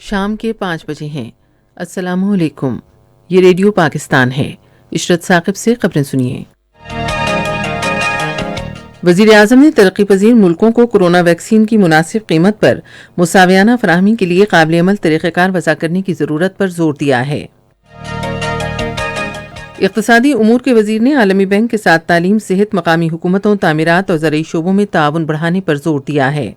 شام کے 5 بجے ہیں۔ السلام علیکم، یہ ریڈیو پاکستان ہے۔ عشرت ثاقب سے خبریں سنیے۔ وزیر اعظم نے ترقی پذیر ملکوں کو کورونا ویکسین کی مناسب قیمت پر مساویانہ فراہمی کے لیے قابل عمل طریقہ کار وضع کرنے کی ضرورت پر زور دیا ہے۔ اقتصادی امور کے وزیر نے عالمی بینک کے ساتھ تعلیم، صحت، مقامی حکومتوں، تعمیرات اور زرعی شعبوں میں تعاون بڑھانے پر زور دیا ہے۔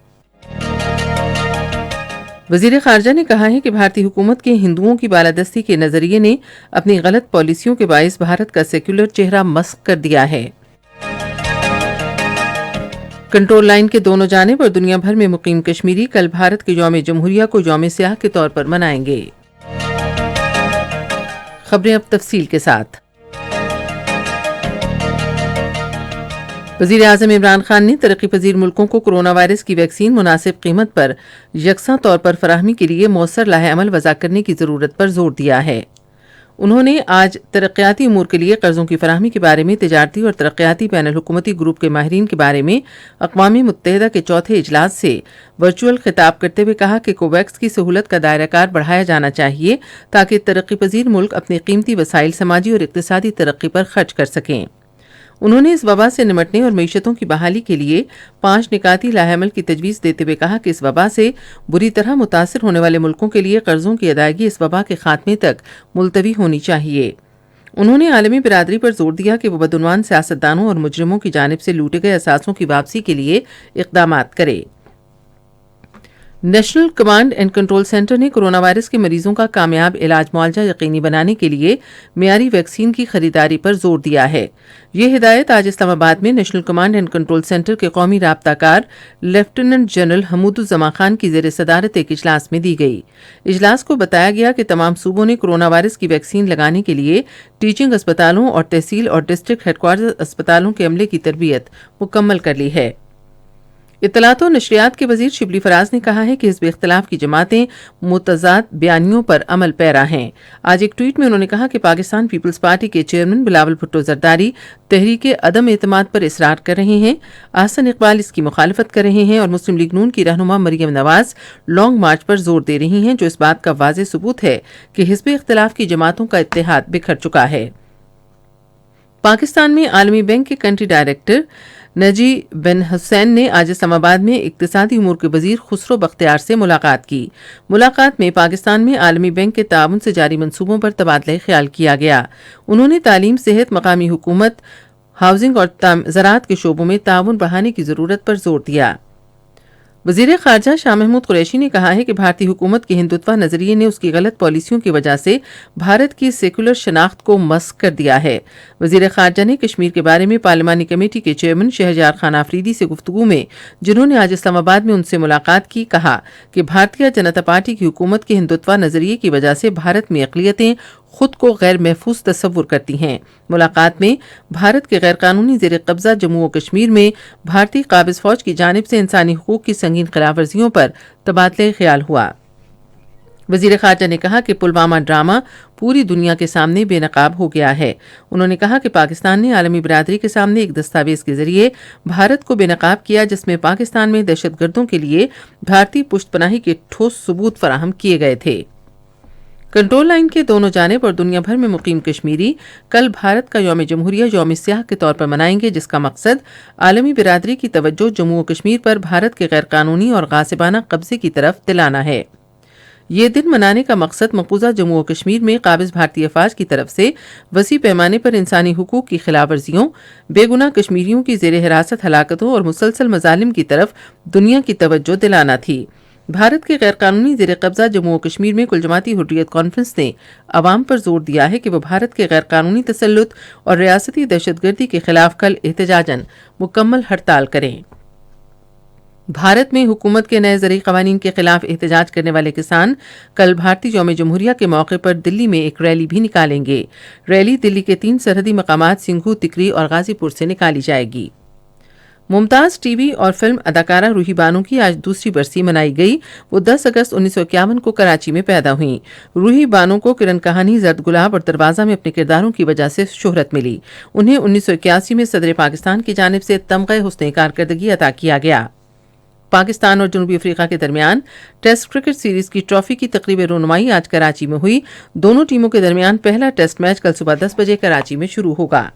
وزیر خارجہ نے کہا ہے کہ بھارتی حکومت کے ہندوؤں کی بالادستی کے نظریے نے اپنی غلط پالیسیوں کے باعث بھارت کا سیکولر چہرہ مسخ کر دیا ہے۔ کنٹرول لائن کے دونوں جانب اور دنیا بھر میں مقیم کشمیری کل بھارت کے یوم جمہوریہ کو یوم سیاہ کے طور پر منائیں گے۔ خبریں اب تفصیل کے ساتھ۔ وزیر اعظم عمران خان نے ترقی پذیر ملکوں کو کورونا وائرس کی ویکسین مناسب قیمت پر یکساں طور پر فراہمی کے لیے مؤثر لاہ عمل وضع کرنے کی ضرورت پر زور دیا ہے۔ انہوں نے آج ترقیاتی امور کے لیے قرضوں کی فراہمی کے بارے میں تجارتی اور ترقیاتی بین الحکومتی گروپ کے ماہرین کے بارے میں اقوام متحدہ کے چوتھے اجلاس سے ورچوئل خطاب کرتے ہوئے کہا کہ کوویکس کی سہولت کا دائرہ کار بڑھایا جانا چاہیے تاکہ ترقی پذیر ملک اپنے قیمتی وسائل سماجی اور اقتصادی ترقی پر خرچ کر سکیں۔ انہوں نے اس وبا سے نمٹنے اور معیشتوں کی بحالی کے لیے 5 نکاتی لاہ عمل کی تجویز دیتے ہوئے کہا کہ اس وبا سے بری طرح متاثر ہونے والے ملکوں کے لیے قرضوں کی ادائیگی اس وبا کے خاتمے تک ملتوی ہونی چاہیے۔ انہوں نے عالمی برادری پر زور دیا کہ وہ بدعنوان سیاستدانوں اور مجرموں کی جانب سے لوٹے گئے اثاثوں کی واپسی کے لیے اقدامات کرے۔ National command and control centre نے کورونا وائرس کے مریضوں کا کامیاب علاج معالجہ یقینی بنانے کے لیے معیاری ویکسین کی خریداری پر زور دیا ہے۔ یہ ہدایت آج اسلام آباد میں national command and control centre کے قومی رابطہ کار لیفٹیننٹ جنرل حمود الزماں خان کی زیر صدارت ایک اجلاس میں دی گئی۔ اجلاس کو بتایا گیا کہ تمام صوبوں نے کورونا وائرس کی ویکسین لگانے کے لیے ٹیچنگ اسپتالوں اور تحصیل اور ڈسٹرکٹ ہیڈ کوارٹر اسپتالوں کے عملے کی تربیت مکمل کر لی ہے۔ اطلاعات و نشریات کے وزیر شبلی فراز نے کہا ہے کہ حزب اختلاف کی جماعتیں متضاد بیانیوں پر عمل پیرا ہیں۔ آج ایک ٹویٹ میں انہوں نے کہا کہ پاکستان پیپلز پارٹی کے چیئرمین بلاول بھٹو زرداری تحریک عدم اعتماد پر اصرار کر رہے ہیں، احسن اقبال اس کی مخالفت کر رہے ہیں اور مسلم لیگ نون کی رہنما مریم نواز لانگ مارچ پر زور دے رہی ہیں، جو اس بات کا واضح ثبوت ہے کہ حزب اختلاف کی جماعتوں کا اتحاد بکھر چکا ہے۔ پاکستان میں عالمی بینک کے کنٹری ڈائریکٹر نجی بن حسین نے آج اسلام آباد میں اقتصادی امور کے وزیر خسرو بختیار سے ملاقات کی۔ ملاقات میں پاکستان میں عالمی بینک کے تعاون سے جاری منصوبوں پر تبادلہ خیال کیا گیا۔ انہوں نے تعلیم، صحت، مقامی حکومت، ہاؤسنگ اور زراعت کے شعبوں میں تعاون بڑھانے کی ضرورت پر زور دیا۔ وزیر خارجہ شاہ محمود قریشی نے کہا ہے کہ بھارتی حکومت کے ہندوتوا نظریے نے اس کی غلط پالیسیوں کی وجہ سے بھارت کی سیکولر شناخت کو مسخ کر دیا ہے۔ وزیر خارجہ نے کشمیر کے بارے میں پارلیمانی کمیٹی کے چیئرمین شہریار خان آفریدی سے گفتگو میں، جنہوں نے آج اسلام آباد میں ان سے ملاقات کی، کہا کہ بھارتیہ جنتا پارٹی کی حکومت کے ہندوتوا نظریے کی وجہ سے بھارت میں اقلیتیں خود کو غیر محفوظ تصور کرتی ہیں۔ ملاقات میں بھارت کے غیر قانونی زیر قبضہ جموں و کشمیر میں بھارتی قابض فوج کی جانب سے انسانی حقوق کی سنگین خلاف ورزیوں پر تبادلہ خیال ہوا۔ وزیر خارجہ نے کہا کہ پلوامہ ڈرامہ پوری دنیا کے سامنے بے نقاب ہو گیا ہے۔ انہوں نے کہا کہ پاکستان نے عالمی برادری کے سامنے ایک دستاویز کے ذریعے بھارت کو بے نقاب کیا، جس میں پاکستان میں دہشت گردوں کے لیے بھارتی پشت پناہی کے ٹھوس ثبوت فراہم کیے گئے تھے۔ کنٹرول لائن کے دونوں جانب اور دنیا بھر میں مقیم کشمیری کل بھارت کا یوم جمہوریہ یوم سیاہ کے طور پر منائیں گے، جس کا مقصد عالمی برادری کی توجہ جموں و کشمیر پر بھارت کے غیر قانونی اور غاصبانہ قبضے کی طرف دلانا ہے۔ یہ دن منانے کا مقصد مقبوضہ جموں و کشمیر میں قابض بھارتی افواج کی طرف سے وسیع پیمانے پر انسانی حقوق کی خلاف ورزیوں، بے گناہ کشمیریوں کی زیر حراست ہلاکتوں اور مسلسل مظالم کی طرف دنیا کی توجہ دلانا تھی۔ بھارت کے غیر قانونی زیر قبضہ جموں و کشمیر میں کل جماعتی حریت کانفرنس نے عوام پر زور دیا ہے کہ وہ بھارت کے غیر قانونی تسلط اور ریاستی دہشت گردی کے خلاف کل احتجاجاً مکمل ہڑتال کریں۔ بھارت میں حکومت کے نئے زرعی قوانین کے خلاف احتجاج کرنے والے کسان کل بھارتی یوم جمہوریہ کے موقع پر دلی میں ایک ریلی بھی نکالیں گے۔ ریلی دلی کے 3 سرحدی مقامات سنگھو، تکری اور غازی پور سے نکالی جائے گی۔ ممتاز ٹی وی اور فلم اداکارہ روحی بانو کی آج دوسری برسی منائی گئی۔ وہ 10 اگست 1951 کو کراچی میں پیدا ہوئیں۔ روحی بانو کو کرن کہانی، زرد گلاب اور دروازہ میں اپنے کرداروں کی وجہ سے شہرت ملی۔ انہیں 1981 میں صدر پاکستان کی جانب سے تمغہ حسن کارکردگی عطا کیا گیا۔ پاکستان اور جنوبی افریقہ کے درمیان ٹیسٹ کرکٹ سیریز کی ٹرافی کی تقریب رونمائی آج کراچی میں ہوئی. دونوں ٹیموں کے درمیان پہلا ٹیسٹ میچ کل صبح 10 بجے کراچی میں شروع ہوگا.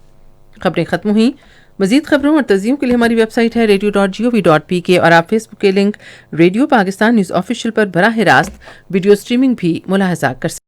خبریں ختم ہوئیں. مزید خبروں اور تجزیوں کے لیے ہماری ویب سائٹ ہے radio.gov.pk اور آپ فیس بک کے link radio Pakistan news official پر براہ راست ویڈیو سٹریمنگ بھی ملاحظہ کر سکتے ہیں.